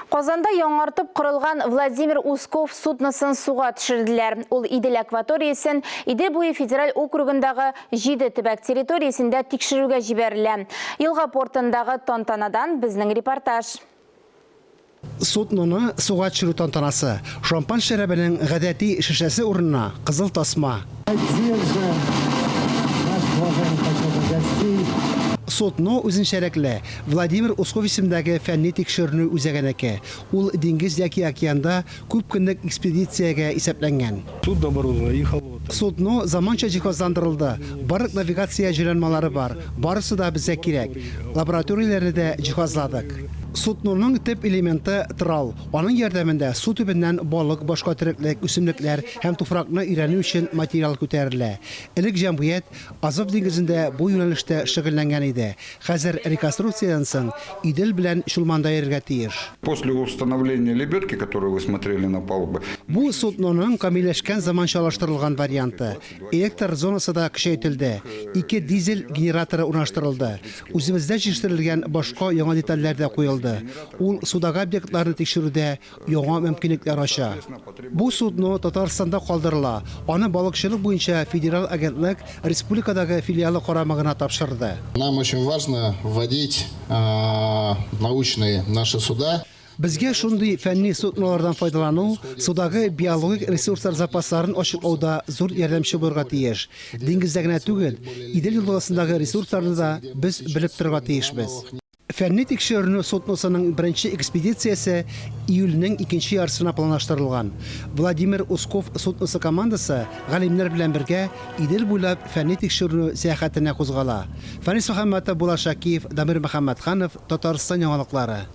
Қазанда яңартып құрылған Владимир Усков суднысын суға түшірділер. Ол Идел акваториясын Идел буы федераль округындағы 7 түбәк территориясында тикшіруге жіберілі. Илға портындағы тантанадан біздің репортаж. Судныны суға түшіру тантанасы. Шампан шәрәбінің ғадәти шешесі орнына қызыл тасма. Судно үзенчәлекле Владимир Усков исемендәге фәнни тикшерүне үзәгәнәке. Ул диңгез яки океанда күп көнлек экспедициягә исәпләнгән. Судно заманча җиһазландырылды. Барлык навигация җайланмалары бар. Барысы да безгә кирәк. Лабораторияләрне дә җиһазладык. Судноның төп элементы трал. Аның ярдәмендә су төбеннән балык, башка тереклек, үсемлекләр һәм туфракны өйрәнү өчен материал күтәрелә. Элек җәмгыять Азов диңгезендә бу юнәлештә шөгыльләнгән иде. Хәзер реконструкциядан соң Идел белән Шулманда йөрергә тиеш. После установления лебедки, которую вы смотрели на палубе, Бу судноның камилләшкән заманчалаштырылган варианты. Электр зонасы да кичәйтелде. 2 дизель генераторы урнаштырылды. Үзебездә җитештерелгән башка яңа детальләр дә куелды. Ул судагы объектларны тикшерүдә яңа мөмкинлекләр ача. Бу судно Татарстанда калдырыла. Аны балыкчылык буенча федераль агентлык республикадагы филиалы карамагына тапшырды. Нам очень важно вводить научные наши суда. Безгә шундый фәнни суднолардан файдалану судагы биологик ресурслар запасларын ачыклауда зур ярдәмче булырга тиеш. Диңгездә генә түгел, Идел елгасындагы ресурсларны да без белеп торырга тиешбез. Фәнни тикшерү судносының беренче экспедициясе июльнең 2нче ярсына планлаштырылган. Владимир Усков судносы командасы галимнәр белән бергә Идел буйлап фәнни тикшерү сәяхәтенә кузгала. Фәнис Мөхәммәтов, Булат Шакиев, Дамир Мөхәммәтханов, Татарстан яңалыклары.